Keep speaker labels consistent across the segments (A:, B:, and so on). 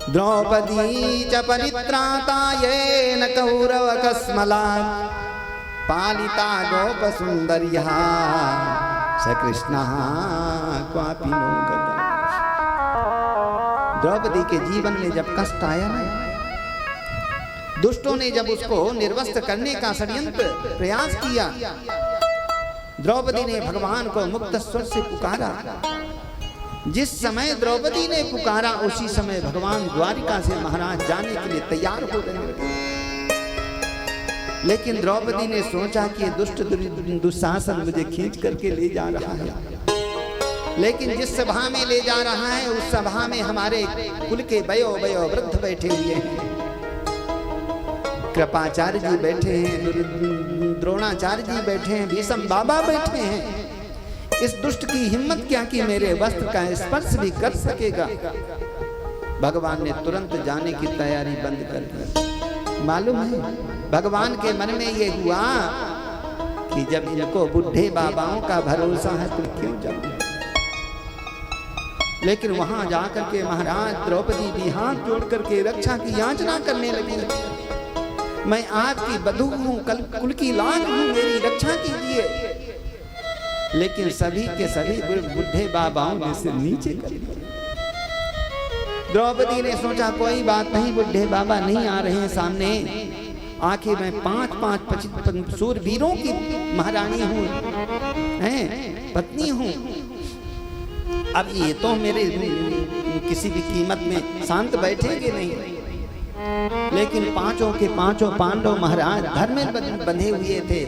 A: द्रौपदी च परित्राता येन कौरवकस्मलात् पालिता गोपसुन्दर्यः स कृष्णः क्वापि नो गतः। द्रौपदी के जीवन में जब कष्ट आया ना, दुष्टों ने जब उसको निर्वस्त्र करने का षड्यंत्र प्रयास किया, द्रौपदी ने भगवान को मुक्त स्वर से पुकारा। जिस समय द्रौपदी ने पुकारा उसी समय भगवान द्वारिका से महाराज जाने के लिए तैयार हो रहे। लेकिन द्रौपदी ने सोचा कि दुष्ट दुशासन मुझे खींच करके ले जा रहा है, लेकिन जिस सभा में ले जा रहा है उस सभा में हमारे कुल के वयो वृद्ध बैठे हुए हैं। कृपाचार्य जी बैठे हैं, द्रोणाचार्य जी बैठे हैं, भीष्म बाबा बैठे हैं। इस दुष्ट की हिम्मत क्या कि मेरे वस्त्र का स्पर्श भी कर सकेगा। भगवान ने तुरंत जाने की तैयारी बंद कर दी। मालूम है भगवान के मन में ये हुआ कि जब इनको बुढ़े बाबाओं का भरोसा है तो क्यों जाऊं। लेकिन वहां जाकर के महाराज द्रौपदी भी हाथ जोड़ करके रक्षा की याचना करने लगी। मैं आपकी बधू हूं, कुल की लाज हूं, मेरी रक्षा कीजिए। लेकिन सभी के सभी बुढ़े बाबाओं ने सिर नीचे कर लिया। द्रौपदी ने सोचा कोई बात नहीं, बुढ़े बाबा नहीं आ रहे हैं सामने, आखिर मैं 5 शूरवीरों की महारानी हूँ, पत्नी हूँ। अब ये तो मेरे किसी भी कीमत में शांत बैठेंगे नहीं। लेकिन पांचों के पांचों पांडव महाराज धर्म में बंधे हुए थे,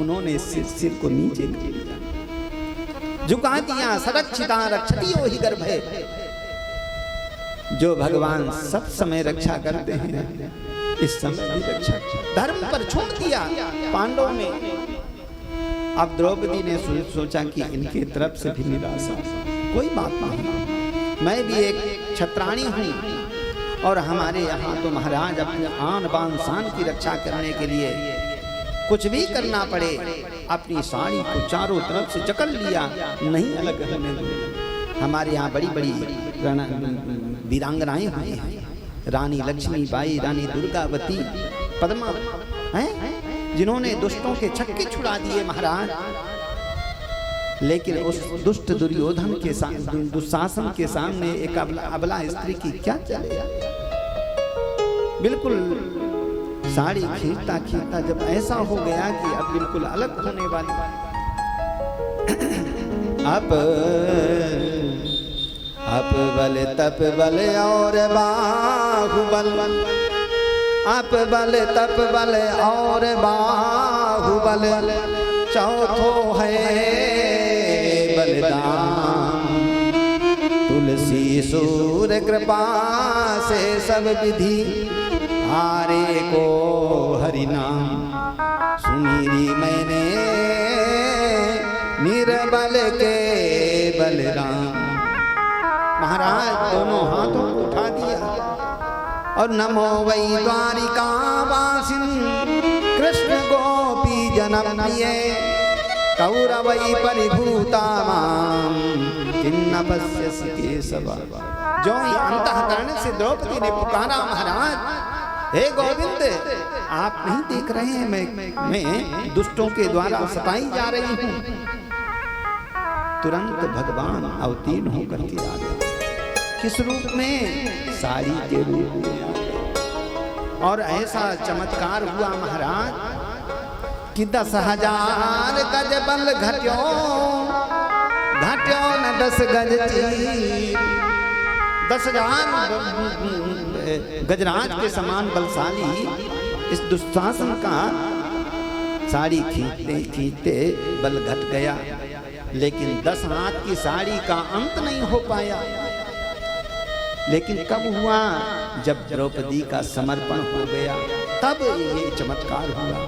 A: उन्होंने सिर को नीचे कर लिया, झुका दिया। सरक्षिता रक्षति ओहि गर्भे। जो भगवान सब समय रक्षा करते हैं, इस समय भी रक्षा धर्म पर छोड़ दिया पांडवों ने। अब द्रौपदी ने सोचा कि इनकी तरफ से भी निराशा, कोई बात नहीं, मैं भी एक क्षत्राणी हूँ और हमारे यहाँ तो महाराज अपने आन बान शान की रक्षा करने के लिए कुछ भी करना पड़े, अपनी साड़ी को चारों तरफ से जकड़ लिया, नहीं अलग होने दिया। हमारे यहाँ बड़ी बड़ी वीरांगनाएं हुई हैं, रानी लक्ष्मीबाई, रानी दुर्गावती, पद्मा हैं, जिन्होंने दुष्टों के छक्के छुड़ा दिए महाराज। लेकिन उस दुष्ट दुर्योधन के दुशासन के सामने एक अबला स्त्री की क्या चलेगा। बिल्कुल साड़ी खींचता खींचता जब ऐसा हो गया कि अब बिल्कुल अलग होने वाली, अप बल तप बल और बाहुबल, अप बल तप बल और बाहुबल, चौथो है बलिदान। तुलसी सूर कृपा से सब विधि, हारे को हरि नाम सुनीरी मैंने, निर्बल के बलराम। महाराज दोनों हाथों को उठा दिया और नमो वै द्वारिका वासिन कृष्ण गोपी जनम प्रिय, कौरवै परिभूता मां किन्न पश्यसि केशव। जो अंतःकरण से द्रौपदी ने पुकारा, महाराज हे गोविंद, आप नहीं देख रहे हैं मैं दुष्टों के द्वारा सताई जा रही हूँ। तुरंत भगवान अवतीर्ण होकर के आ गए। किस रूप में? साड़ी के रूप में। और ऐसा चमत्कार हुआ महाराज कि 10,000 गज बल घट्यो, घट्यो न 10 गज चीर। 10,000 गजराज के समान बलशाली इस दुशासन का साड़ी खींचते खींचते बल घट गया। लेकिन 10 हाथ की साड़ी का अंत नहीं हो पाया। लेकिन कब हुआ? जब द्रौपदी का समर्पण हो गया, तब ये चमत्कार हुआ।